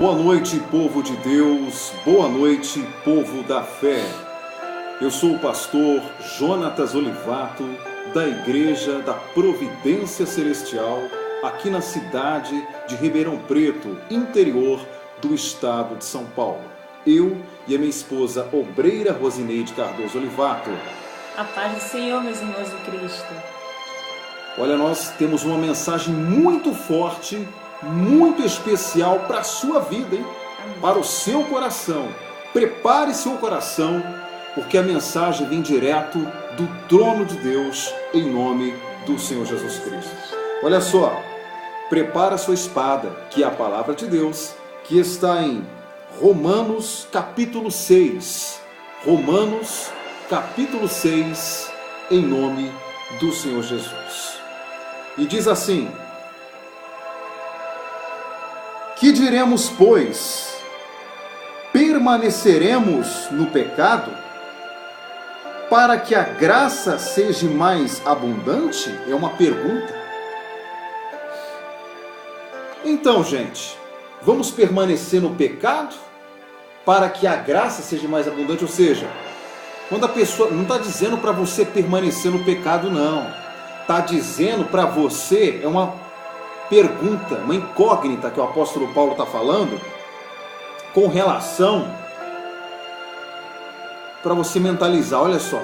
Boa noite, povo de Deus, boa noite, povo da fé. Eu sou o pastor Jonatas Olivato, da Igreja da Providência Celestial, aqui na cidade de Ribeirão Preto, interior do estado de São Paulo. Eu e a minha esposa, obreira Rosineide Cardoso Olivato. A paz do Senhor, meus irmãos em Cristo. Olha, nós temos uma mensagem muito forte, muito especial para a sua vida, hein? Amém. Para o seu coração. Prepare seu coração, porque a mensagem vem direto do trono de Deus, em nome do Senhor Jesus Cristo. Olha só, prepara a sua espada, que é a palavra de Deus, que está em Romanos capítulo 6. Romanos capítulo 6, em nome do Senhor Jesus. E diz assim: que diremos, pois? Permaneceremos no pecado para que a graça seja mais abundante? É uma pergunta. Então, gente, vamos permanecer no pecado para que a graça seja mais abundante? Ou seja, quando a pessoa não está dizendo para você permanecer no pecado, não. Está dizendo para você, é uma pergunta, uma incógnita que o apóstolo Paulo está falando, com relação, para você mentalizar, olha só,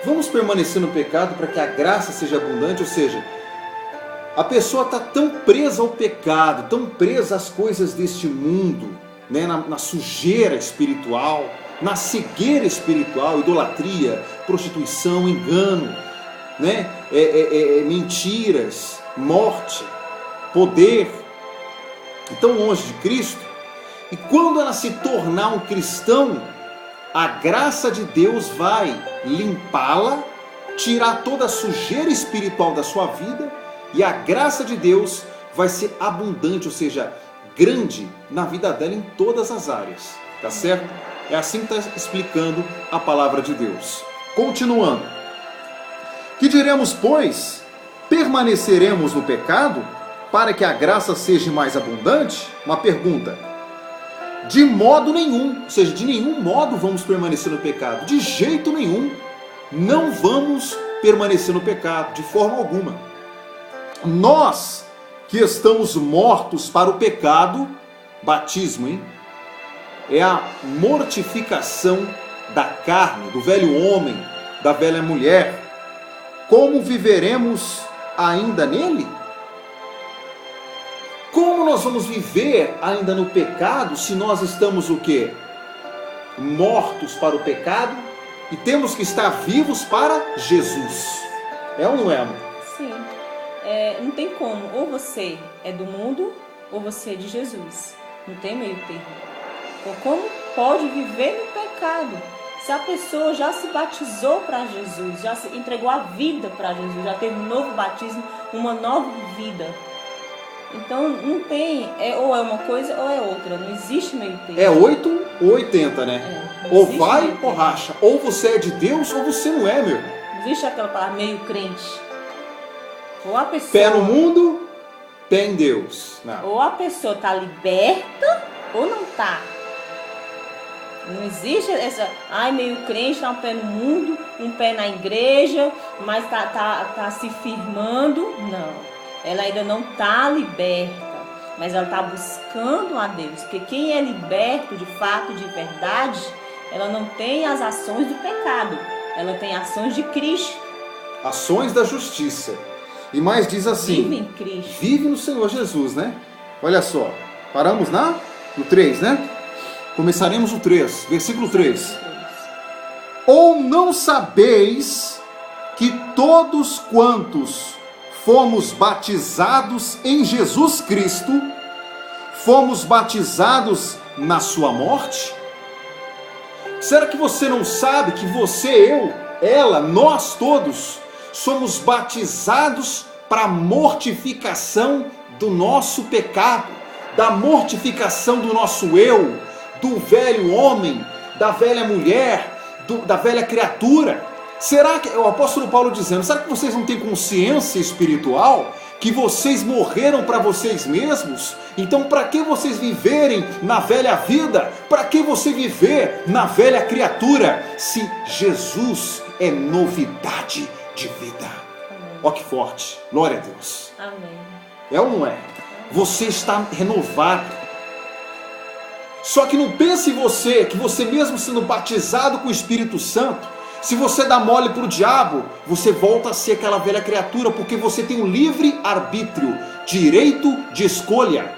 vamos permanecer no pecado para que a graça seja abundante? Ou seja, a pessoa está tão presa ao pecado, tão presa às coisas deste mundo, né, na sujeira espiritual, na cegueira espiritual, idolatria, prostituição, engano, né, mentiras, morte, poder, tão longe de Cristo. E quando ela se tornar um cristão, a graça de Deus vai limpá-la, tirar toda a sujeira espiritual da sua vida, e a graça de Deus vai ser abundante, ou seja, grande na vida dela em todas as áreas, tá certo? É assim que está explicando a palavra de Deus. Continuando. Que diremos, pois? Permaneceremos no pecado para que a graça seja mais abundante? Uma pergunta. De modo nenhum, ou seja, de nenhum modo vamos permanecer no pecado. De jeito nenhum, não vamos permanecer no pecado, de forma alguma. Nós que estamos mortos para o pecado, batismo, hein? É a mortificação da carne, do velho homem, da velha mulher. Como viveremos ainda nele? Como nós vamos viver ainda no pecado se nós estamos o quê? Mortos para o pecado e temos que estar vivos para Jesus. É ou não é, amor? Sim. Não tem como. Ou você é do mundo ou você é de Jesus. Não tem meio termo. Então, como pode viver no pecado? Se a pessoa já se batizou para Jesus, já se entregou a vida para Jesus, já teve um novo batismo, uma nova vida. Então não tem, ou é uma coisa ou é outra, não existe meio termo. É 8 ou 80, né? Ou vai ou racha, ou você é de Deus ou você não é, meu. Não existe aquela palavra meio crente. Ou a pessoa, pé no mundo, pé em Deus. Não. Ou a pessoa está liberta ou não está. Não existe essa, meio crente, tá um pé no mundo, um pé na igreja, mas tá se firmando. Não, ela ainda não tá liberta, mas ela tá buscando a Deus. Porque quem é liberto de fato, de verdade, ela não tem as ações do pecado, ela tem ações de Cristo. Ações da justiça. E mais diz assim, vive em Cristo. Vive no Senhor Jesus, né? Olha só, paramos no 3, né? Começaremos o 3, versículo 3. Ou não sabeis que todos quantos fomos batizados em Jesus Cristo, fomos batizados na sua morte? Será que você não sabe que você, eu, ela, nós todos, somos batizados para a mortificação do nosso pecado, da mortificação do nosso eu, do velho homem, da velha mulher, da velha criatura? Será que, o apóstolo Paulo dizendo, será que vocês não têm consciência espiritual que vocês morreram para vocês mesmos. Então para que vocês viverem na velha vida? Para que você viver na velha criatura, se Jesus é novidade de vida? Ó que forte, glória a Deus. Amém. É ou não é? Você está renovado. Só que não pense você, que você mesmo sendo batizado com o Espírito Santo, se você dá mole para o diabo, você volta a ser aquela velha criatura, porque você tem um livre arbítrio, direito de escolha.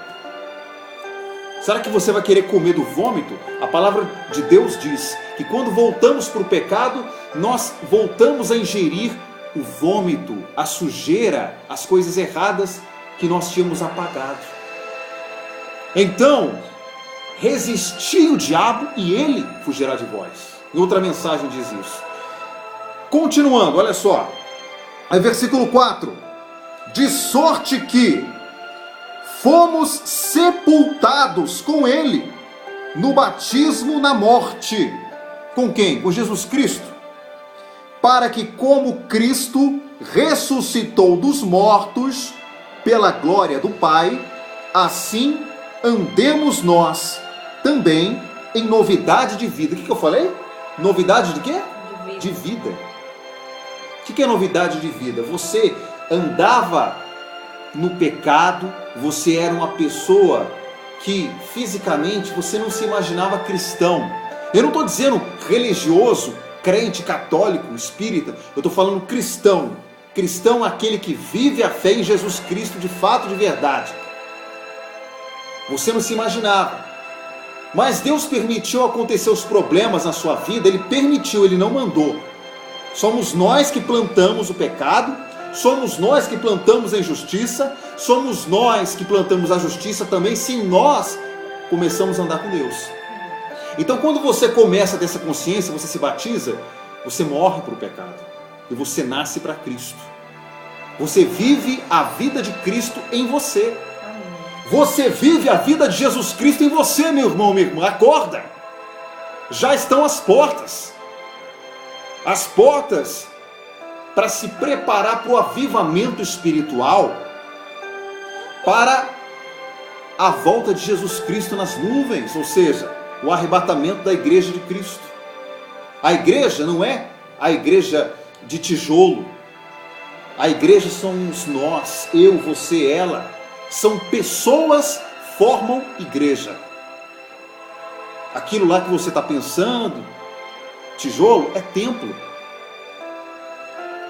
Será que você vai querer comer do vômito? A palavra de Deus diz que quando voltamos para o pecado, nós voltamos a ingerir o vômito, a sujeira, as coisas erradas que nós tínhamos apagado. Então, resisti o diabo e ele fugirá de vós. Em outra mensagem diz isso. Continuando, olha só. É versículo 4. De sorte que fomos sepultados com ele no batismo na morte. Com quem? Com Jesus Cristo. Para que, como Cristo ressuscitou dos mortos pela glória do Pai, assim andemos nós também em novidade de vida. O que eu falei? Novidade de quê? De vida. O que é novidade de vida? Você andava no pecado, você era uma pessoa que fisicamente você não se imaginava cristão. Eu não estou dizendo religioso, crente, católico, espírita. Eu estou falando cristão. Cristão é aquele que vive a fé em Jesus Cristo de fato, de verdade. Você não se imaginava. Mas Deus permitiu acontecer os problemas na sua vida. Ele permitiu, Ele não mandou. Somos nós que plantamos o pecado. Somos nós que plantamos a injustiça. Somos nós que plantamos a justiça também, se nós começamos a andar com Deus. Então quando você começa a ter essa consciência, você se batiza, você morre para o pecado. E você nasce para Cristo. Você vive a vida de Cristo em você. Você vive a vida de Jesus Cristo em você, meu irmão, minha irmã. Acorda! Já estão as portas. As portas para se preparar para o avivamento espiritual, para a volta de Jesus Cristo nas nuvens, ou seja, o arrebatamento da igreja de Cristo. A igreja não é a igreja de tijolo. A igreja somos nós, eu, você, ela. São pessoas, formam igreja. Aquilo lá que você está pensando, tijolo, é templo.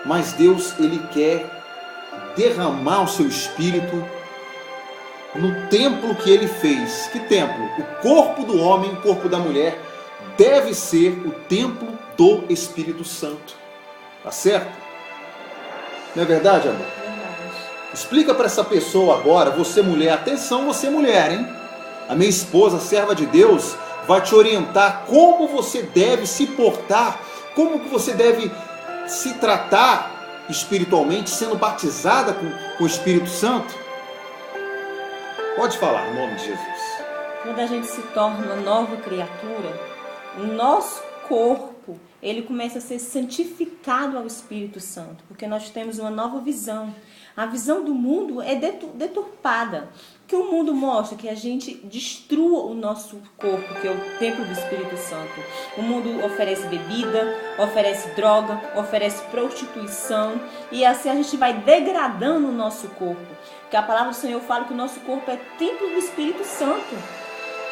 Mas Deus, Ele quer derramar o seu Espírito no templo que Ele fez. Que templo? O corpo do homem, o corpo da mulher, deve ser o templo do Espírito Santo. Tá certo? Não é verdade, amor? Explica para essa pessoa agora, você mulher, atenção você mulher, hein? A minha esposa, serva de Deus, vai te orientar como você deve se portar, como que você deve se tratar espiritualmente, sendo batizada com o Espírito Santo. Pode falar, em nome de Jesus. Quando a gente se torna uma nova criatura, o nosso corpo, ele começa a ser santificado ao Espírito Santo, porque nós temos uma nova visão. A visão do mundo é deturpada. O que o mundo mostra? Que a gente destrua o nosso corpo, que é o templo do Espírito Santo. O mundo oferece bebida, oferece droga, oferece prostituição. E assim a gente vai degradando o nosso corpo. Porque a palavra do Senhor fala que o nosso corpo é templo do Espírito Santo.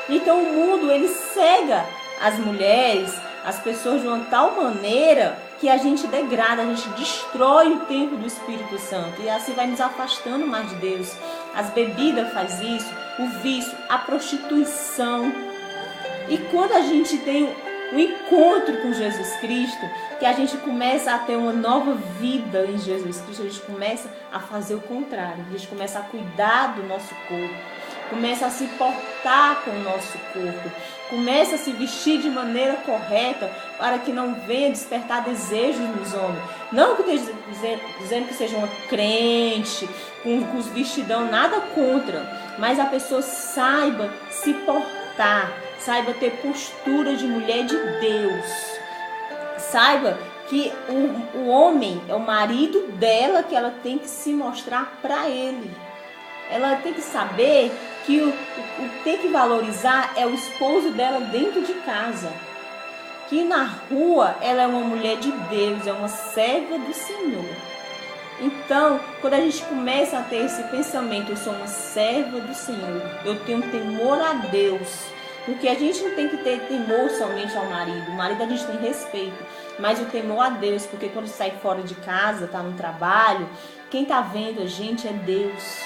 Então o mundo, ele cega as mulheres, as pessoas de uma tal maneira que a gente degrada, a gente destrói o templo do Espírito Santo e assim vai nos afastando mais de Deus. As bebidas faz isso, o vício, a prostituição. E quando a gente tem um encontro com Jesus Cristo, que a gente começa a ter uma nova vida em Jesus Cristo, a gente começa a fazer o contrário, a gente começa a cuidar do nosso corpo, começa a se portar com o nosso corpo, começa a se vestir de maneira correta para que não venha despertar desejos nos homens. Não que eu esteja dizendo que seja uma crente, com os vestidão, nada contra, mas a pessoa saiba se portar, saiba ter postura de mulher de Deus, saiba que o homem é o marido dela, que ela tem que se mostrar para ele. Ela tem que saber que o tem que valorizar é o esposo dela dentro de casa. Que na rua ela é uma mulher de Deus, é uma serva do Senhor. Então, quando a gente começa a ter esse pensamento, eu sou uma serva do Senhor, eu tenho temor a Deus. Porque a gente não tem que ter temor somente ao marido. O marido a gente tem respeito, mas o temor a Deus, porque quando sai fora de casa, está no trabalho, quem está vendo a gente é Deus.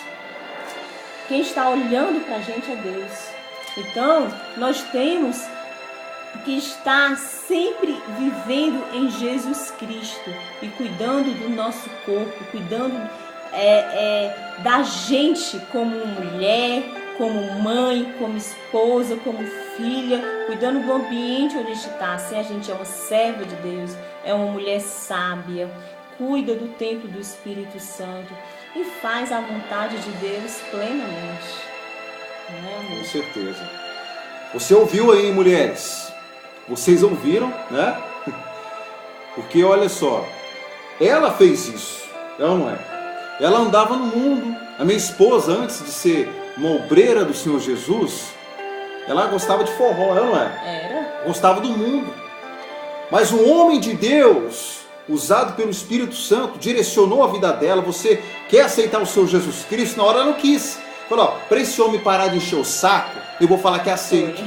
Quem está olhando para a gente é Deus. Então, nós temos que estar sempre vivendo em Jesus Cristo e cuidando do nosso corpo, cuidando da gente como mulher, como mãe, como esposa, como filha, cuidando do ambiente onde a gente está. Se a gente é uma serva de Deus, é uma mulher sábia, cuida do templo do Espírito Santo e faz a vontade de Deus plenamente. Não é, amor? Com certeza. Você ouviu aí, mulheres? Vocês ouviram, né? Porque olha só, ela fez isso, ela não é? Ela andava no mundo. A minha esposa, antes de ser uma obreira do Senhor Jesus, ela gostava de forró, ela não é? Era. Gostava do mundo. Mas o homem de Deus, usado pelo Espírito Santo, direcionou a vida dela. Você quer aceitar o Senhor Jesus Cristo? Na hora ela não quis. Falou, para esse homem parar de encher o saco, eu vou falar que aceito.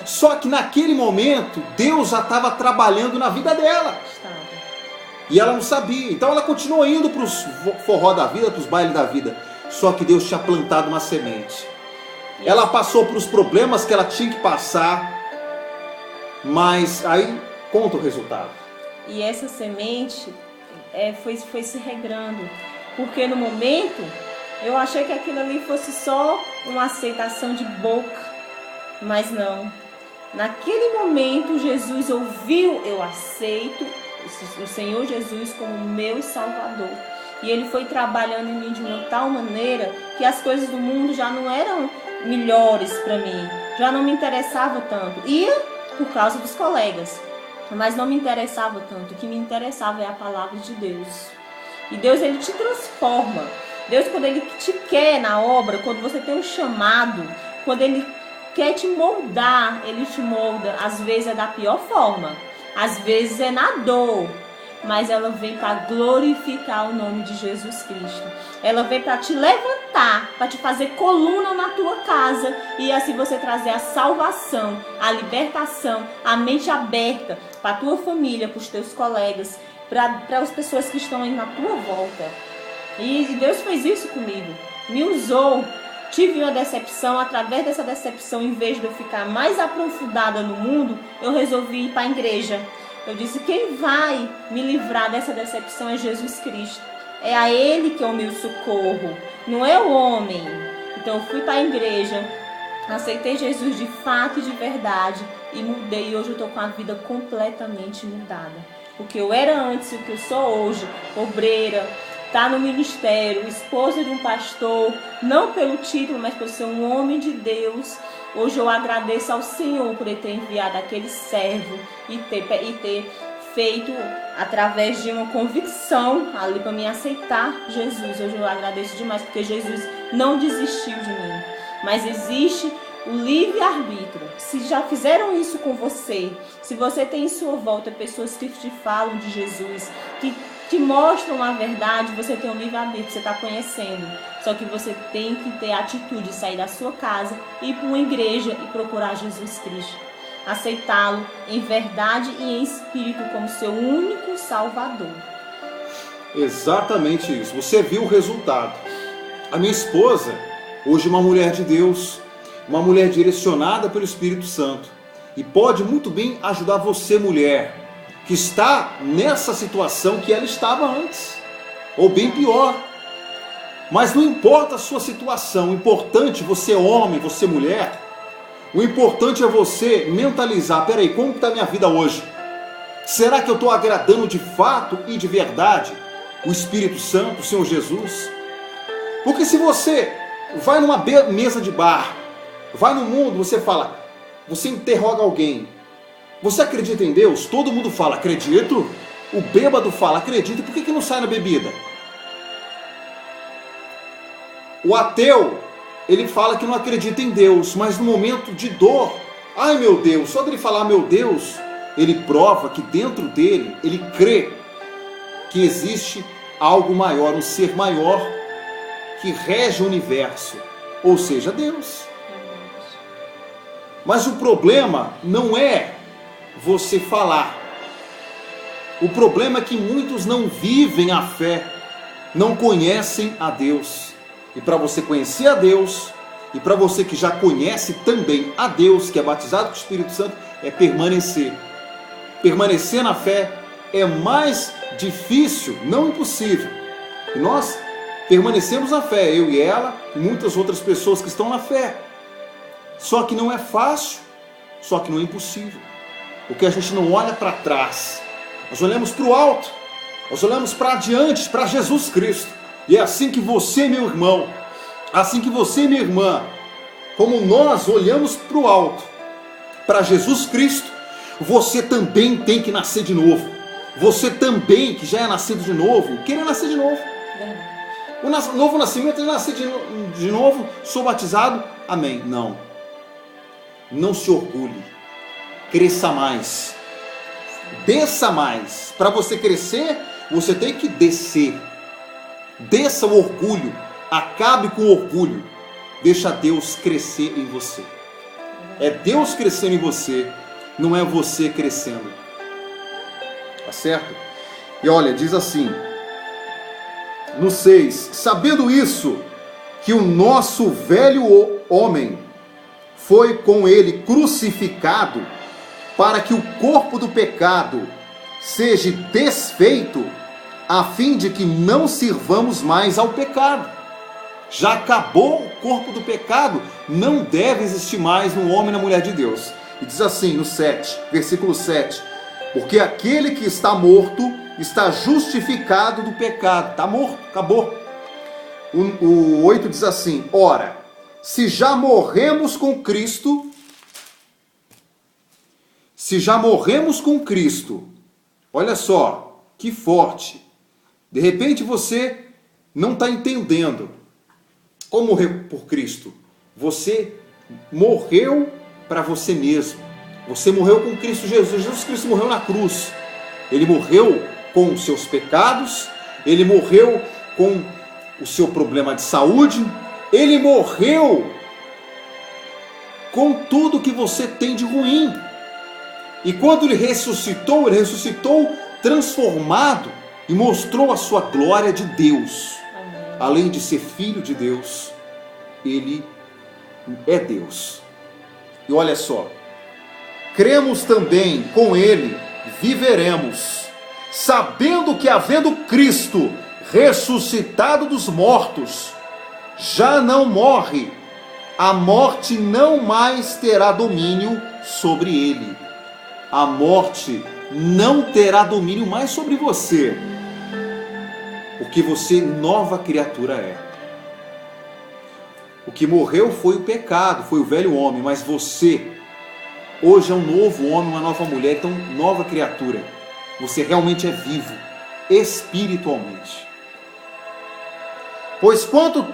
Só que naquele momento, Deus já estava trabalhando na vida dela. E ela não sabia. Então ela continuou indo para os forró da vida, para os bailes da vida. Só que Deus tinha plantado uma semente. Ela passou por os problemas que ela tinha que passar. Mas aí conta o resultado. E essa semente foi se regrando. Porque no momento, eu achei que aquilo ali fosse só uma aceitação de boca. Mas não. Naquele momento, Jesus ouviu, eu aceito o Senhor Jesus como meu Salvador. E Ele foi trabalhando em mim de uma tal maneira que as coisas do mundo já não eram melhores para mim. Já não me interessava tanto. Ia por causa dos colegas, mas não me interessava tanto. O que me interessava é a palavra de Deus. E Deus, Ele te transforma. Deus, quando Ele te quer na obra, quando você tem um chamado, quando Ele quer te moldar, Ele te molda. Às vezes é da pior forma, às vezes é na dor, mas ela vem para glorificar o nome de Jesus Cristo. Ela vem para te levantar, para te fazer coluna na tua casa e assim você trazer a salvação, a libertação, a mente aberta para a tua família, para os teus colegas, para as pessoas que estão aí na tua volta. E Deus fez isso comigo, me usou. Tive uma decepção, através dessa decepção, em vez de eu ficar mais aprofundada no mundo, eu resolvi ir para a igreja. Eu disse, quem vai me livrar dessa decepção é Jesus Cristo. É a Ele que é o meu socorro, não é o homem. Então eu fui para a igreja, aceitei Jesus de fato e de verdade e mudei. E hoje eu estou com a vida completamente mudada. O que eu era antes e o que eu sou hoje, obreira, tá no ministério, esposa de um pastor, não pelo título, mas por ser um homem de Deus. Hoje eu agradeço ao Senhor por Ele ter enviado aquele servo e ter feito através de uma convicção ali para me aceitar Jesus. Hoje eu agradeço demais porque Jesus não desistiu de mim. Mas existe o livre-arbítrio. Se já fizeram isso com você, se você tem em sua volta pessoas que te falam de Jesus, que te mostram a verdade, você tem um livre-arbítrio, você está conhecendo. Só que você tem que ter a atitude de sair da sua casa, ir para uma igreja e procurar Jesus Cristo. Aceitá-lo em verdade e em espírito como seu único Salvador. Exatamente isso. Você viu o resultado. A minha esposa, hoje uma mulher de Deus, uma mulher direcionada pelo Espírito Santo. E pode muito bem ajudar você, mulher, que está nessa situação que ela estava antes, ou bem pior. Mas não importa a sua situação, o importante, você homem, você mulher, o importante é você mentalizar, peraí, como está a minha vida hoje? Será que eu estou agradando de fato e de verdade o Espírito Santo, o Senhor Jesus? Porque se você vai numa mesa de bar, vai no mundo, você fala, você interroga alguém, você acredita em Deus? Todo mundo fala, acredito. o bêbado fala, acredita, por que não sai na bebida? O ateu, ele fala que não acredita em Deus, mas no momento de dor, ai meu Deus, só dele falar meu Deus, ele prova que dentro dele, ele crê que existe algo maior, um ser maior que rege o universo, ou seja, Deus. Mas o problema não é você falar. O problema é que muitos não vivem a fé, não conhecem a Deus. E para você conhecer a Deus, e para você que já conhece também a Deus, que é batizado com o Espírito Santo, é permanecer. Permanecer na fé é mais difícil, não impossível. E nós permanecemos na fé, eu e ela, e muitas outras pessoas que estão na fé. Só que não é fácil, só que não é impossível. Porque a gente não olha para trás, nós olhamos para o alto, nós olhamos para adiante, para Jesus Cristo. E é assim que você, meu irmão, assim que você, minha irmã, como nós olhamos para o alto, para Jesus Cristo, você também tem que nascer de novo. Você também, que já é nascido de novo, querer nascer de novo. O novo nascimento é nascer de novo, sou batizado, amém. Não. Não se orgulhe. Cresça mais. Desça mais. Para você crescer, você tem que descer. Desça o orgulho. Acabe com o orgulho. Deixa Deus crescer em você. É Deus crescendo em você, não é você crescendo. Tá certo? E olha, diz assim, no 6, sabendo isso, que o nosso velho homem foi com ele crucificado, para que o corpo do pecado seja desfeito, a fim de que não sirvamos mais ao pecado. Já acabou o corpo do pecado, não deve existir mais no homem e na mulher de Deus. E diz assim no 7, versículo 7, porque aquele que está morto está justificado do pecado. Está morto, acabou. O 8 diz assim, ora, se já morremos com Cristo, olha só, que forte. De repente você não está entendendo como morrer por Cristo. Você morreu para você mesmo. Você morreu com Cristo Jesus. Jesus Cristo morreu na cruz. Ele morreu com os seus pecados. Ele morreu com o seu problema de saúde. Ele morreu com tudo que você tem de ruim. E quando ele ressuscitou transformado e mostrou a sua glória de Deus. Amém. Além de ser filho de Deus, ele é Deus. E olha só, cremos também com ele, viveremos, sabendo que havendo Cristo ressuscitado dos mortos, já não morre, a morte não mais terá domínio sobre ele. A morte não terá domínio mais sobre você, porque você nova criatura é. O que morreu foi o pecado, foi o velho homem, mas você hoje é um novo homem, uma nova mulher, então nova criatura. Você realmente é vivo, espiritualmente. Pois quanto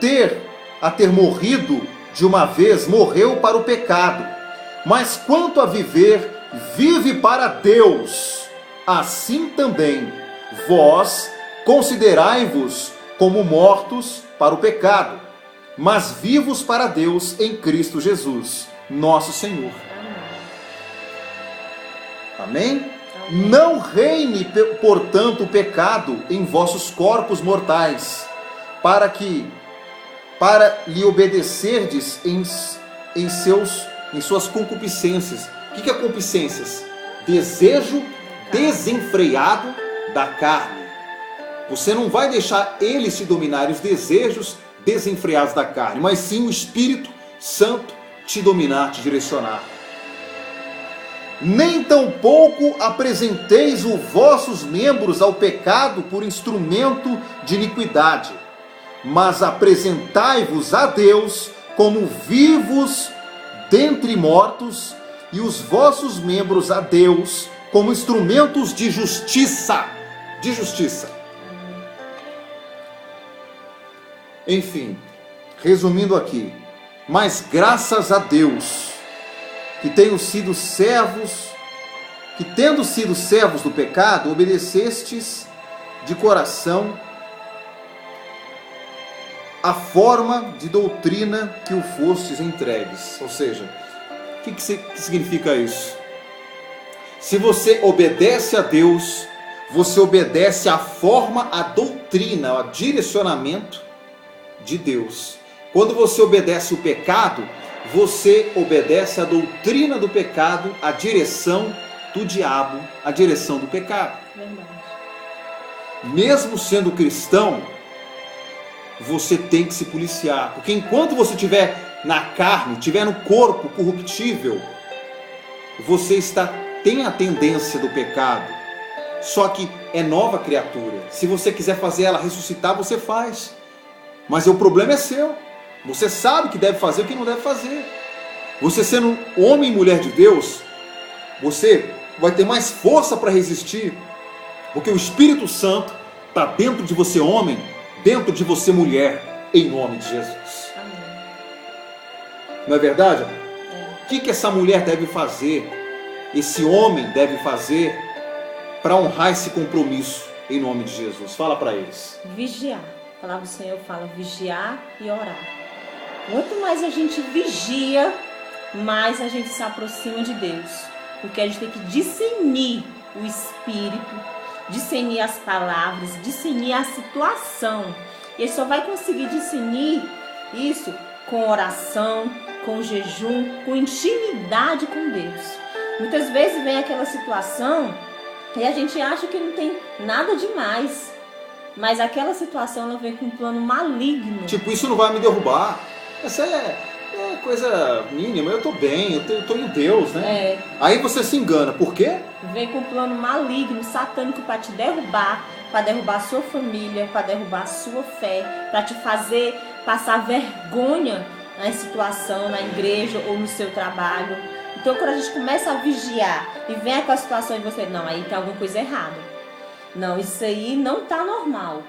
a ter morrido de uma vez, morreu para o pecado, mas quanto a viver, vive para Deus. Assim também, vós considerai-vos como mortos para o pecado, mas vivos para Deus em Cristo Jesus, nosso Senhor. Amém? Não reine, portanto, o pecado em vossos corpos mortais, para lhe obedecerdes em suas concupiscências. O que é concupiscências? Desejo desenfreado da carne. Você não vai deixar eles te dominarem, os desejos desenfreados da carne, mas sim o Espírito Santo te dominar, te direcionar. Nem tampouco apresenteis os vossos membros ao pecado por instrumento de iniquidade, mas apresentai-vos a Deus como vivos dentre mortos, e os vossos membros a Deus como instrumentos de justiça. de justiça. Enfim, resumindo aqui, mas graças a Deus, que tendo sido servos do pecado, obedecestes de coração a forma de doutrina que o fostes entregues. Ou seja, o que significa isso? Se você obedece a Deus, você obedece à forma, à doutrina, ao direcionamento de Deus. Quando você obedece o pecado, você obedece à doutrina do pecado, à direção do diabo, à direção do pecado. Verdade. Mesmo sendo cristão, você tem que se policiar, porque enquanto você estiver na carne, estiver no corpo corruptível, você tem a tendência do pecado. Só que é nova criatura. Se você quiser fazer ela ressuscitar, você faz. Mas o problema é seu. Você sabe o que deve fazer e o que não deve fazer. Você sendo homem e mulher de Deus, você vai ter mais força para resistir, porque o Espírito Santo está dentro de você, homem, dentro de você, mulher, em nome de Jesus. Amém. Não é verdade? É. O que essa mulher deve fazer, esse homem deve fazer para honrar esse compromisso em nome de Jesus? Fala para eles. Vigiar. A palavra do Senhor fala vigiar e orar. Quanto mais a gente vigia, mais a gente se aproxima de Deus. Porque a gente tem que discernir o Espírito, discernir as palavras, discernir a situação. E ele só vai conseguir discernir isso com oração, com jejum, com intimidade com Deus. Muitas vezes vem aquela situação e a gente acha que não tem nada demais. Mas aquela situação ela vem com um plano maligno. Tipo, isso não vai me derrubar. Essa é coisa mínima, eu tô bem, eu tô em Deus, né? É. Aí você se engana, por quê? Vem com um plano maligno, satânico para te derrubar, para derrubar a sua família, para derrubar a sua fé, para te fazer passar vergonha na situação, na igreja ou no seu trabalho. Então quando a gente começa a vigiar e vem aquela situação e você, não, aí tem alguma coisa errada. Não, isso aí não tá normal.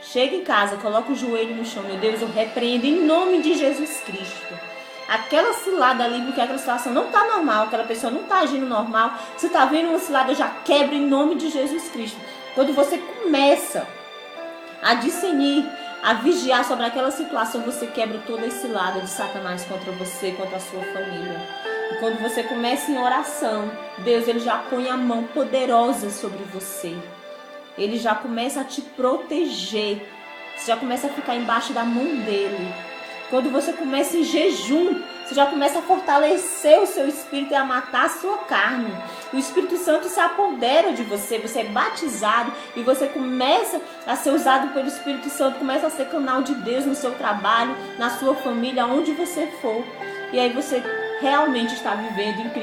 Chega em casa, coloca o joelho no chão. Meu Deus, eu repreendo em nome de Jesus Cristo aquela cilada ali, porque aquela situação não está normal, aquela pessoa não está agindo normal. Você está vendo uma cilada, eu já quebro em nome de Jesus Cristo. Quando você começa a discernir, a vigiar sobre aquela situação, você quebra toda a cilada de Satanás contra você, contra a sua família. E quando você começa em oração, Deus ele já põe a mão poderosa sobre você. Ele já começa a te proteger. Você já começa a ficar embaixo da mão dele. Quando você começa em jejum, você já começa a fortalecer o seu espírito e a matar a sua carne. O Espírito Santo se apodera de você. Você é batizado e você começa a ser usado pelo Espírito Santo. Começa a ser canal de Deus no seu trabalho, na sua família, onde você for. E aí você realmente está vivendo em Cristo.